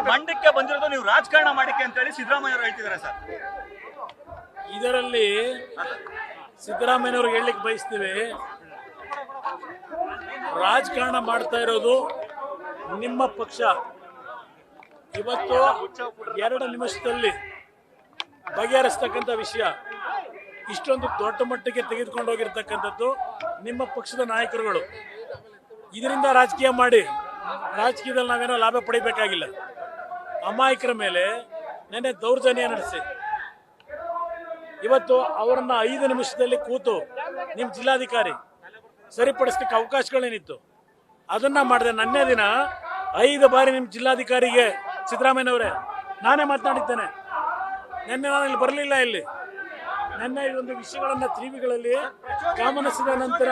ಮಂಡ್ಯಕ್ಕೆ ಬಂದಿರೋದು ನೀವು ರಾಜಕಾರಣ ಮಾಡಿಕೆ ಅಂತ ಹೇಳಿ ಸಿದ್ದರಾಮಯ್ಯ ಅವರು ಹೇಳ್ತಿದ್ದಾರೆ ಸರ್. ಇದರಲ್ಲಿ ಸಿದ್ದರಾಮಯ್ಯನವ್ರಿಗೆ ಹೇಳಲಿಕ್ಕೆ ಬಯಸ್ತೀವಿ, ರಾಜಕಾರಣ ಮಾಡ್ತಾ ಇರೋದು ನಿಮ್ಮ ಪಕ್ಷ. ಇವತ್ತು 2 ನಿಮಿಷದಲ್ಲಿ ಬಗೆಹರಿಸ್ತಕ್ಕಂಥ ವಿಷಯ ಇಷ್ಟೊಂದು ದೊಡ್ಡ ಮಟ್ಟಿಗೆ ತೆಗೆದುಕೊಂಡು ಹೋಗಿರ್ತಕ್ಕಂಥದ್ದು ನಿಮ್ಮ ಪಕ್ಷದ ನಾಯಕರುಗಳು. ಇದರಿಂದ ರಾಜಕೀಯ ಮಾಡಿ ರಾಜಕೀಯದಲ್ಲಿ ನಾವೇನೋ ಲಾಭ ಪಡಿಬೇಕಾಗಿಲ್ಲ. ಅಮಾಯಕರ ಮೇಲೆ ನೆನ್ನೆ ದೌರ್ಜನ್ಯ ನಡೆಸಿ ಇವತ್ತು ಅವರನ್ನ 5 ನಿಮಿಷದಲ್ಲಿ ಕೂತು ನಿಮ್ಮ ಜಿಲ್ಲಾಧಿಕಾರಿ ಸರಿಪಡಿಸ್ಲಿಕ್ಕೆ ಅವಕಾಶಗಳೇನಿತ್ತು ಅದನ್ನ ಮಾಡಿದೆ. ನನ್ನೇ ದಿನ 5 ಬಾರಿ ನಿಮ್ಮ ಜಿಲ್ಲಾಧಿಕಾರಿಗೆ ಸಿದ್ದರಾಮಯ್ಯನವರೇ ನಾನೇ ಮಾತನಾಡಿದ್ದೇನೆ. ನಿನ್ನೆ ನಾನು ಇಲ್ಲಿ ಬರಲಿಲ್ಲ. ಇಲ್ಲಿ ನಿನ್ನೆ ಇದೊಂದು ವಿಷಯಗಳನ್ನ ಟಿವಿಗಳಲ್ಲಿ ಗಮನಿಸಿದ ನಂತರ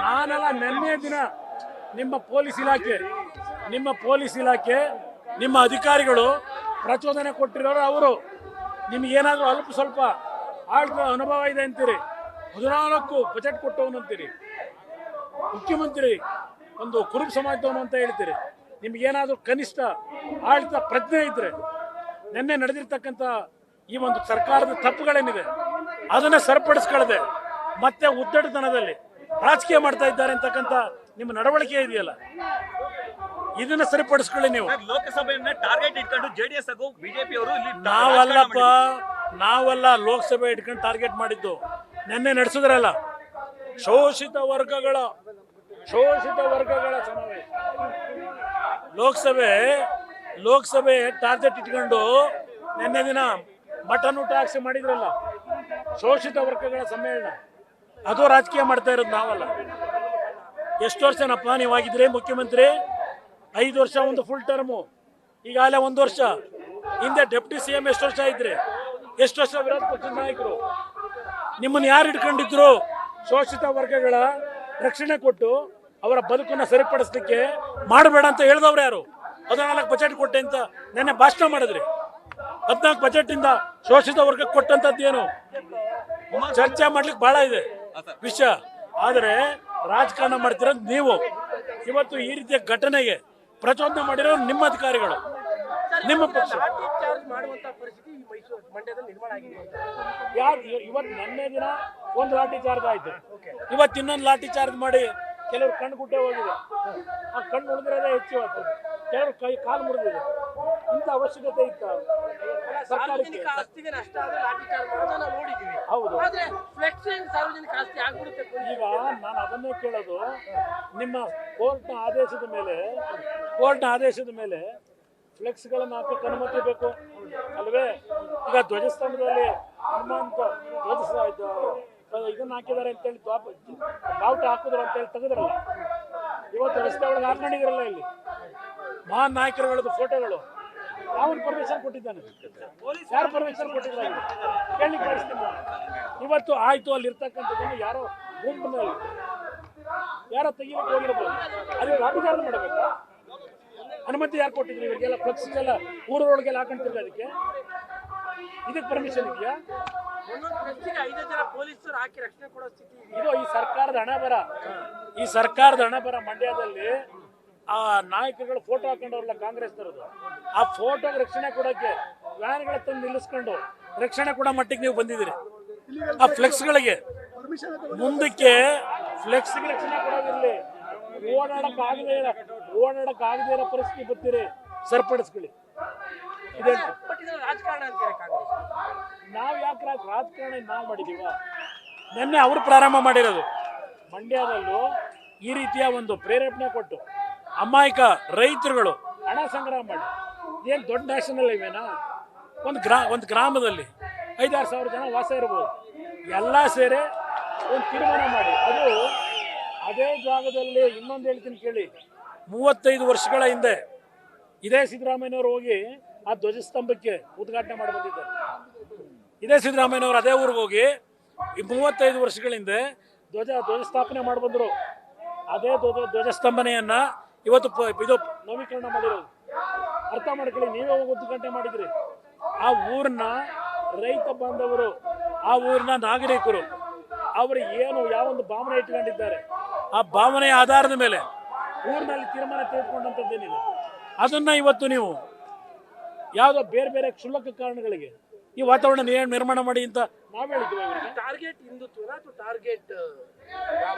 ನಾನೆಲ್ಲ ನಿನ್ನೆ ದಿನ ನಿಮ್ಮ ಪೊಲೀಸ್ ಇಲಾಖೆ ನಿಮ್ಮ ಅಧಿಕಾರಿಗಳು ಪ್ರಚೋದನೆ ಕೊಟ್ಟಿರೋರು ಅವರು. ನಿಮ್ಗೇನಾದ್ರೂ ಅಲ್ಪ ಸ್ವಲ್ಪ ಆಳ್ತ ಅನುಭವ ಇದೆ ಅಂತೀರಿ, 14 ಬಜೆಟ್ ಕೊಟ್ಟವನಂತೀರಿ, ಮುಖ್ಯಮಂತ್ರಿ ಒಂದು ಕುರುಬ ಸಮಾಜದವನು ಅಂತ ಹೇಳ್ತೀರಿ. ನಿಮ್ಗೇನಾದ್ರೂ ಕನಿಷ್ಠ ಆಳ್ತ ಪ್ರಜ್ಞೆ ಇದ್ರೆ ನಿನ್ನೆ ನಡೆದಿರ್ತಕ್ಕಂಥ ಈ ಒಂದು ಸರ್ಕಾರದ ತಪ್ಪುಗಳೇನಿದೆ ಅದನ್ನ ಸರಿಪಡಿಸ್ಕೊಳ್ಳದೆ ಮತ್ತೆ ಉದ್ದಟತನದಲ್ಲಿ ರಾಜಕೀಯ ಮಾಡ್ತಾ ಇದ್ದಾರೆ ಅಂತಕ್ಕಂಥ ನಿಮ್ಮ ನಡವಳಿಕೆ ಇದೆಯಲ್ಲ, ಇದನ್ನ ಸರಿಪಡಿಸ್ಕೊಳ್ಳಿ ನೀವು. ಲೋಕಸಭೆಯನ್ನ ಟಾರ್ಗೆಟ್ ಇಟ್ಕೊಂಡು ಜೆಡಿಎಸ್ ಹಾಗೂ ಬಿಜೆಪಿ ಅವರು ನಾವಲ್ಲ ಲೋಕಸಭೆ ಇಟ್ಕೊಂಡು ಟಾರ್ಗೆಟ್ ಮಾಡಿದ್ದು. ನಿನ್ನೆ ನಡೆಸಿದ್ರಲ್ಲ ಶೋಷಿತ ವರ್ಗಗಳ ಸಮಾವೇಶ, ಲೋಕಸಭೆ ಟಾರ್ಗೆಟ್ ಇಟ್ಕೊಂಡು ನಿನ್ನೆ ದಿನ ಮಟನ್ ಊಟ ಹಾಕ್ಸಿ ಮಾಡಿದ್ರಲ್ಲ, ಶೋಷಿತ ವರ್ಗಗಳ ಸಮ್ಮೇಳನ. ಅದು ರಾಜಕೀಯ ಮಾಡ್ತಾ ಇರೋದು ನಾವಲ್ಲ. ಎಷ್ಟು ವರ್ಷನಪ್ಪ ನೀವಾಗಿದ್ರಿ ಮುಖ್ಯಮಂತ್ರಿ? 5 ವರ್ಷ, ಒಂದು ಫುಲ್ ಟರ್ಮು. ಈಗಾಗಲೇ 1 ವರ್ಷ. ಹಿಂದೆ ಡೆಪ್ಟಿ CM ಎಷ್ಟು ವರ್ಷ ಇದ್ರಿ? ಎಷ್ಟು ವರ್ಷ ವಿರೋಧ ಪಕ್ಷದ ನಾಯಕರು? ನಿಮ್ಮನ್ನು ಯಾರು ಇಟ್ಕೊಂಡಿದ್ರು? ಶೋಷಿತ ವರ್ಗಗಳ ರಕ್ಷಣೆ ಕೊಟ್ಟು ಅವರ ಬದುಕನ್ನು ಸರಿಪಡಿಸ್ಲಿಕ್ಕೆ ಮಾಡಬೇಡ ಅಂತ ಹೇಳಿದವ್ರು ಯಾರು? 14 ಬಜೆಟ್ ಕೊಟ್ಟೆ ಅಂತ ನೆನ್ನೆ ಭಾಷಣ ಮಾಡಿದ್ರಿ. 14 ಬಜೆಟ್ ಇಂದ ಶೋಷಿತ ವರ್ಗಕ್ಕೆ ಕೊಟ್ಟಂತದ್ದು ಏನು? ಚರ್ಚೆ ಮಾಡ್ಲಿಕ್ಕೆ ಬಹಳ ಇದೆ ವಿಷಯ. ಆದರೆ ರಾಜಕಾರಣ ಮಾಡ್ತಿರೋದು ನೀವು. ಇವತ್ತು ಈ ರೀತಿಯ ಘಟನೆಗೆ ಪ್ರಚೋದನೆ ಮಾಡಿರೋ ನಿಮ್ಮ ಅಧಿಕಾರಿಗಳು, ನಿಮ್ಮ ಪಕ್ಷ. ಇವತ್ತು ನಿನ್ನೆ ದಿನ ಒಂದು ಲಾಠಿ ಚಾರ್ಜ್ ಆಯ್ತು, ಇವತ್ತು ಇನ್ನೊಂದು ಲಾಠಿ ಚಾರ್ಜ್ ಮಾಡಿ ಕೆಲವರು ಕಣ್ಣು ಗುಡ್ಡೆ ಹೋಗಿದೆ. ಆ ಕಣ್ಣು ಉಳಿದಿರೋದೇ ಹೆಚ್ಚು. ಇವತ್ತು ಕೆಲವರು ಕಾಲು ಮುರಿದಿದೆ. ಇಂಥ ಅವಶ್ಯಕತೆ ಇತ್ತ ಸರ್ಕಾರಕ್ಕೆ? ಹೌದು. ಈಗ ನಾನು ಅದನ್ನೇ ಕೇಳೋದು, ನಿಮ್ಮ ಕೋರ್ಟ್ನ ಆದೇಶದ ಮೇಲೆ ಫ್ಲೆಕ್ಸ್ಗಳನ್ನು ಹಾಕಕ್ಕೆ ಅನುಮತಿ ಬೇಕು ಅಲ್ವೇ? ಈಗ ಧ್ವಜಸ್ತಂಭದಲ್ಲಿ ಹನುಮಂತ ಇದನ್ನ ಹಾಕಿದ್ದಾರೆ ಅಂತೇಳಿ ಬಾವುಟ ಹಾಕಿದ್ರು ಅಂತೇಳಿ ತೆಗೆದ್ರಲ್ಲ, ಇವತ್ತು ರಸ್ತೆ ಒಳಗೆ ಹಾಕೊಂಡಿದ್ರಲ್ಲ. ಇಲ್ಲಿ ಮಹಾನ್ ನಾಯಕರುಗಳದ್ದು ಫೋಟೋಗಳು ಯಾವನ್ ಪರ್ಮಿಷನ್ ಕೊಟ್ಟಿದ್ದಾನೆ? ಯಾರು ಪರ್ಮಿಷನ್ ಕೊಟ್ಟಿಲ್ಲ? ಕೇಳಲಿಕ್ಕೆ ಬಯಸ್ತೀನಿ. ಇವತ್ತು ಆಯ್ತು, ಅಲ್ಲಿ ಇರ್ತಕ್ಕಂಥದ್ದನ್ನು ಯಾರೋ ಗುಂಪಿನಲ್ಲಿ ಯಾರೋ ತೆಗಿಲಿಕ್ಕೆ ಹೋಗಿರ್ಬೋದು, ಅಲ್ಲಿ ಲಾಠಿಚಾರ್ಜ್ ಮಾಡಬೇಕಾ? ಅನುಮತಿ ಯಾರು ಕೊಟ್ಟಿದ್ರು? ಇವರಿಗೆಲ್ಲ ಫ್ಲೆಕ್ಸ್ಗೆಲ್ಲ ಊರೊಳಗೆಲ್ಲ ಹಾಕೊಂತಿಲ್ಲ. ಇದಕ್ಕೆ ಪರ್ಮಿಷನ್ ಇದೆಯಾ? ಇದು ಈ ಸರ್ಕಾರದ ಹಣ ಬರ. ಮಂಡ್ಯದಲ್ಲಿ ಆ ನಾಯಕರುಗಳು ಫೋಟೋ ಹಾಕೊಂಡವ್ರಲ್ಲ ಕಾಂಗ್ರೆಸ್ ತರದು, ಆ ಫೋಟೋಗೆ ರಕ್ಷಣೆ ಕೊಡೋಕೆ ವ್ಯಾನ್ಗಳ ತಂದು ನಿಲ್ಲಿಸ್ಕೊಂಡು ರಕ್ಷಣೆ ಕೊಡೋ ಮಟ್ಟಿಗೆ ನೀವು ಬಂದಿದ್ದೀರಿ. ಆ ಫ್ಲೆಕ್ಸ್ಗಳಿಗೆ ಮುಂದಕ್ಕೆ ಫ್ಲೆಕ್ಸ್ಗೆ ರಕ್ಷಣೆ ಕೊಡೋದಿರಲಿ, ಓಡಾಡಕ್ಕಾಗದೇ ಇರೋ ಪರಿಸ್ಥಿತಿ ಬರ್ತೀರಿ, ಸರಿಪಡಿಸ್ಕೊಳ್ಳಿ. ನಾವು ಯಾಕೆ ರಾಜಕಾರಣ ನಾವು ಮಾಡಿದೀವ? ನಿನ್ನೆ ಅವರು ಪ್ರಾರಂಭ ಮಾಡಿರೋದು. ಮಂಡ್ಯದಲ್ಲೂ ಈ ರೀತಿಯ ಒಂದು ಪ್ರೇರೇಪಣೆ ಕೊಟ್ಟು ಅಮಾಯಕ ರೈತರುಗಳು ಹಣ ಸಂಗ್ರಹ ಮಾಡಿ, ಏನು ದೊಡ್ಡ ನ್ಯಾಷನಲ್ ಹೈವೇನಾ? ಒಂದು ಗ್ರಾಮದಲ್ಲಿ 5-6 ಸಾವಿರ ಜನ ವಾಸ ಇರ್ಬೋದು. ಎಲ್ಲ ಸೇರಿ ಒಂದು ತೀರ್ಮಾನ ಮಾಡಿ, ಅದು ಅದೇ ಜಾಗದಲ್ಲಿ. ಇನ್ನೊಂದು ಹೇಳ್ತೀನಿ ಕೇಳಿ, 35 ವರ್ಷಗಳ ಹಿಂದೆ ಇದೇ ಸಿದ್ದರಾಮಯ್ಯನವರು ಹೋಗಿ ಆ ಧ್ವಜಸ್ತಂಭಕ್ಕೆ ಉದ್ಘಾಟನೆ ಮಾಡಿ ಬಂದಿದ್ದಾರೆ. ಇದೇ ಸಿದ್ದರಾಮಯ್ಯನವರು ಅದೇ ಊರಿಗೆ ಹೋಗಿ 35 ವರ್ಷಗಳ ಹಿಂದೆ ಧ್ವಜಸ್ಥಾಪನೆ ಮಾಡಿ ಬಂದರು. ಅದೇ ಧ್ವಜಸ್ತಂಭನೆಯನ್ನ ಇವತ್ತು ಇದು ನವೀಕರಣ ಮಾಡಿರೋದು. ಅರ್ಥ ಮಾಡ್ಕೊಳ್ಳಿ. ನೀವೇ ಹೋಗಿ ಉದ್ಘಾಟನೆ ಮಾಡಿದ್ರಿ. ಆ ಊರನ್ನ ರೈತ ಬಾಂಧವರು, ಆ ಊರಿನ ನಾಗರಿಕರು ಅವರು ಯಾವೊಂದು ಭಾವನೆ ಇಟ್ಕೊಂಡಿದ್ದಾರೆ, ಆ ಭಾವನೆಯ ಆಧಾರದ ಮೇಲೆ ಊರಿನಲ್ಲಿ ತೀರ್ಮಾನ ತೆಗೆದುಕೊಂಡಂಥದ್ದೇನಿದೆ ಅದನ್ನ ಇವತ್ತು ನೀವು ಯಾವುದೋ ಬೇರೆ ಬೇರೆ ಕ್ಷುಲ್ಲಕ ಕಾರಣಗಳಿಗೆ ಈ ವಾತಾವರಣ ನಿರ್ಮಾಣ ಮಾಡಿ ಅಂತ ನಾವು ಹೇಳಿದ್ವಿ. ಟಾರ್ಗೆಟ್ ಹಿಂದುತ್ವನ ಅಥವಾ ಟಾರ್ಗೆಟ್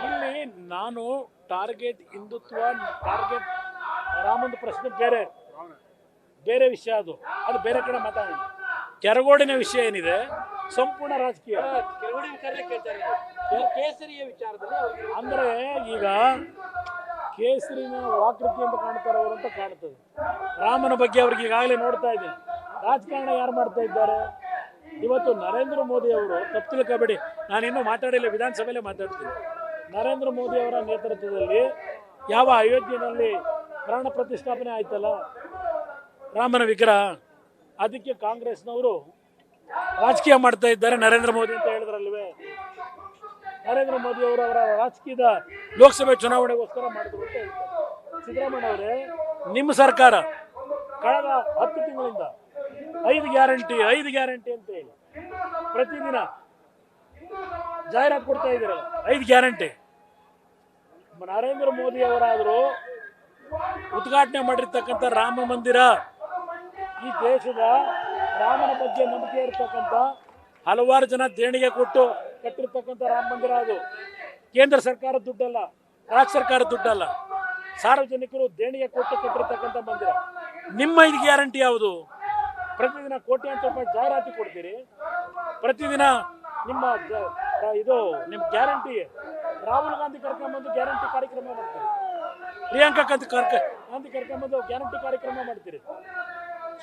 ಇಲ್ಲಿ ನಾನು ಟಾರ್ಗೆಟ್ ಹಿಂದುತ್ವ, ಟಾರ್ಗೆಟ್ ರಾಮಂದು ಪ್ರಶ್ನೆ ಬೇರೆ ಬೇರೆ ವಿಷಯ, ಅದು ಬೇರೆ ಕಡೆ ಮಾತಾಡೋಣ. ಕೆರಗೋಡಿನ ವಿಷಯ ಏನಿದೆ ಸಂಪೂರ್ಣ ರಾಜಕೀಯ. ಕೆಲವೊಂದು ವಿಚಾರದಲ್ಲಿ ಕೇಳ್ತಾ ಇರೋದು ಕೇಸರಿಯ ವಿಚಾರದಲ್ಲಿ ಅವ್ರಿಗೆ ಅಂದ್ರೆ ಈಗ ಕೇಸರಿನ ವಾಕೃತಿ ಅಂತ ಕಾಣ್ತಾರೆ ಅವರು ಅಂತ ಕಾಣ್ತದೆ. ರಾಮನ ಬಗ್ಗೆ ಅವ್ರಿಗೆ ಈಗಾಗಲೇ ನೋಡ್ತಾ ಇದ್ದೇನೆ. ರಾಜಕಾರಣ ಯಾರು ಮಾಡ್ತಾ ಇದ್ದಾರೆ ಇವತ್ತು? ನರೇಂದ್ರ ಮೋದಿ ಅವರು, ತಪ್ಪು ತಿಳ್ಕೋಬೇಡಿ, ನಾನಿನ್ನೂ ಮಾತಾಡಿಲ್ಲ, ವಿಧಾನಸಭೆಯಲ್ಲೇ ಮಾತಾಡ್ತೀನಿ. ನರೇಂದ್ರ ಮೋದಿ ಅವರ ನೇತೃತ್ವದಲ್ಲಿ ಯಾವ ಅಯೋಧ್ಯೆಯಲ್ಲಿ ಪ್ರಾಣ ಪ್ರತಿಷ್ಠಾಪನೆ ಆಯ್ತಲ್ಲ ರಾಮನ ವಿಗ್ರಹ, ಅದಕ್ಕೆ ಕಾಂಗ್ರೆಸ್ನವರು ರಾಜಕೀಯ ಮಾಡ್ತಾ ಇದ್ದಾರೆ ನರೇಂದ್ರ ಮೋದಿ ಅಂತ ಹೇಳಿದ್ರಲ್ವೇ. ನರೇಂದ್ರ ಮೋದಿ ಅವರು ಅವರ ರಾಜಕೀಯದ ಲೋಕಸಭೆ ಚುನಾವಣೆಗೋಸ್ಕರ ಮಾಡಿದ್ರು ಅಂತ ಹೇಳ್ತಾರೆ. ಸಿದ್ದರಾಮಯ್ಯ ಅವರೇ, ನಿಮ್ಮ ಸರ್ಕಾರ ಕಳೆದ 10 ತಿಂಗಳಿಂದ 5 ಗ್ಯಾರಂಟಿ ಅಂತ ಹೇಳಿ ಪ್ರತಿದಿನ ಜಾಹೀರಾತು ಕೊಡ್ತಾ ಇದ್ದೀರಲ್ಲ, 5 ಗ್ಯಾರಂಟಿ. ನರೇಂದ್ರ ಮೋದಿ ಅವರಾದರೂ ಉದ್ಘಾಟನೆ ಮಾಡಿರ್ತಕ್ಕಂಥ ರಾಮ ಮಂದಿರ, ಈ ದೇಶದ ರಾಮನ ಬಗ್ಗೆ ನಂಬಿಕೆ ಇರತಕ್ಕಂಥ ಹಲವಾರು ಜನ ದೇಣಿಗೆ ಕೊಟ್ಟು ಕಟ್ಟಿರ್ತಕ್ಕಂಥ ರಾಮ ಮಂದಿರ, ಅದು ಕೇಂದ್ರ ಸರ್ಕಾರದ ದುಡ್ಡಲ್ಲ, ರಾಜ್ಯ ಸರ್ಕಾರದ ದುಡ್ಡಲ್ಲ, ಸಾರ್ವಜನಿಕರು ದೇಣಿಗೆ ಕೊಟ್ಟು ಕಟ್ಟಿರ್ತಕ್ಕಂಥ ಮಂದಿರ. ನಿಮ್ಮ 5 ಗ್ಯಾರಂಟಿ ಯಾವುದು? ಪ್ರತಿದಿನ ಕೋಟ್ಯಾಂತರ ರೂಪಾಯಿ ಜಾಹೀರಾತು ಕೊಡ್ತೀರಿ, ಪ್ರತಿದಿನ ನಿಮ್ಮ ನಿಮ್ಮ ಗ್ಯಾರಂಟಿ. ರಾಹುಲ್ ಗಾಂಧಿ ಕರ್ಕೊಂಬಂದು ಗ್ಯಾರಂಟಿ ಕಾರ್ಯಕ್ರಮ ಮಾಡ್ತೀರಿ, ಪ್ರಿಯಾಂಕಾ ಗಾಂಧಿ ಕರ್ಕೊಂಬಂದು ಗ್ಯಾರಂಟಿ ಕಾರ್ಯಕ್ರಮ ಮಾಡ್ತೀರಿ,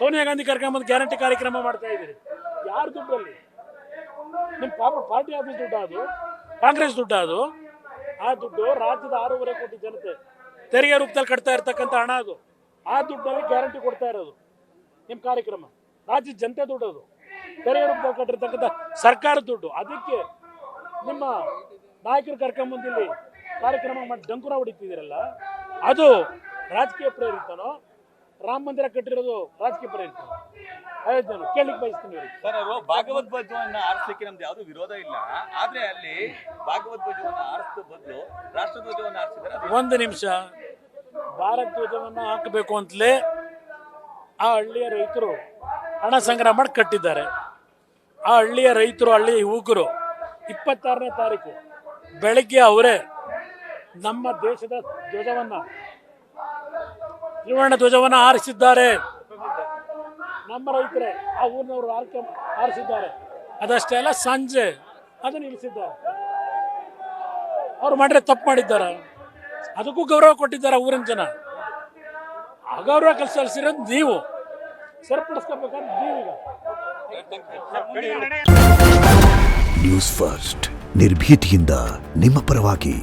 ಸೋನಿಯಾ ಗಾಂಧಿ ಕರ್ಕೊಂಬಂದು ಗ್ಯಾರಂಟಿ ಕಾರ್ಯಕ್ರಮ ಮಾಡ್ತಾ ಇದ್ದೀರಿ. ಯಾರ ದುಡ್ಡಲ್ಲಿ? ನಿಮ್ಮ ಪಾರ್ಟಿ ಆಫೀಸ್ ದುಡ್ಡು, ಅದು ಕಾಂಗ್ರೆಸ್ ದುಡ್ಡು, ಅದು ಆ ದುಡ್ಡು ರಾಜ್ಯದ 6.5 ಕೋಟಿ ಜನತೆ ತೆರಿಗೆ ರೂಪದಲ್ಲಿ ಕಟ್ತಾ ಇರ್ತಕ್ಕಂಥ ಹಣ, ಅದು ಆ ದುಡ್ಡಲ್ಲಿ ಗ್ಯಾರಂಟಿ ಕೊಡ್ತಾ ಇರೋದು ನಿಮ್ಮ ಕಾರ್ಯಕ್ರಮ. ರಾಜ್ಯದ ಜನತೆ ದುಡ್ಡು, ಅದು ತೆರಿಗೆ ರೂಪದಲ್ಲಿ ಕಟ್ಟಿರ್ತಕ್ಕಂಥ ಸರ್ಕಾರದ ದುಡ್ಡು. ಅದಕ್ಕೆ ನಿಮ್ಮ ನಾಯಕರು ಕರ್ಕೊಂಬಂದಿಲ್ಲಿ ಕಾರ್ಯಕ್ರಮ ಮಾಡಿ ಡಂಕುರ ಹೊಡಿತಿದ್ದೀರಲ್ಲ, ಅದು ರಾಜಕೀಯ ಪ್ರೇರಿತನೋ? ರಾಮ ಮಂದಿರ ಕಟ್ಟಿರೋದು ರಾಜಕೀಯ ಪ್ರೇರಿತ? ಅಯೋಧ್ಯೆಯನ್ನು ಕೇಳಲಿಕ್ಕೆ ಬಯಸ್ತೀನಿ. ಸರ್, ಅವರು ಭಾಗವತ್ ಧ್ವಜವನ್ನ ಆರಿಸಲಿಕ್ಕೆ ನಮ್ದು ಯಾವ್ದು ವಿರೋಧ ಇಲ್ಲ, ಆದ್ರೆ ಅಲ್ಲಿ ಭಾಗವತ್ ಧ್ವಜವನ್ನ ಆರಿಸಿದ ಬದಲು ರಾಷ್ಟ್ರ ಧ್ವಜವನ್ನ ಆರಿಸಿದ್ದಾರೆ. ಒಂದು ನಿಮಿಷ, ಭಾರತ ಧ್ವಜವನ್ನು ಹಾಕಬೇಕು ಅಂತಲೇ ಆ ಹಳ್ಳಿಯ ರೈತರು ಹಣ ಸಂಗ್ರಹ ಮಾಡಿ ಕಟ್ಟಿದ್ದಾರೆ. ಆ ಹಳ್ಳಿಯ ರೈತರು, ಹಳ್ಳಿಯ ಯುವಕರು 26ನೇ ತಾರೀಕು ಬೆಳಗ್ಗೆ ಅವರೇ ನಮ್ಮ ದೇಶದ ಧ್ವಜವನ್ನು, ತ್ರಿವರ್ಣ ಧ್ವಜವನ್ನು ಆರಿಸಿದ್ದಾರೆ. ನಮ್ಮ ರೈತರೇ, ಆ ಊರಿನವರು ಆರಿಸಿದ್ದಾರೆ. ಅದಷ್ಟೇ ಅಲ್ಲ, ಸಂಜೆ ಅದನ್ನು ಇಳಿಸಿದ್ದಾರೆ. ಅವ್ರು ಮಾಡಿದ್ರೆ ತಪ್ಪು ಮಾಡಿದ್ದಾರೆ, ಅದಕ್ಕೂ ಗೌರವ ಕೊಟ್ಟಿದ್ದಾರೆ ಊರಿನ ಜನ. ಅಗೌರವ ಸಲ್ಲಿಸಿರೋದು ನೀವು, ಸರಿಪಡಿಸ್ಕೋಬೇಕಾದ್ರೆ ನೀವೀಗ. ನ್ಯೂಸ್ ಫಸ್ಟ್, ನಿರ್ಭೀತಿಯಿಂದ ನಿಮ್ಮ ಪರವಾಗಿ.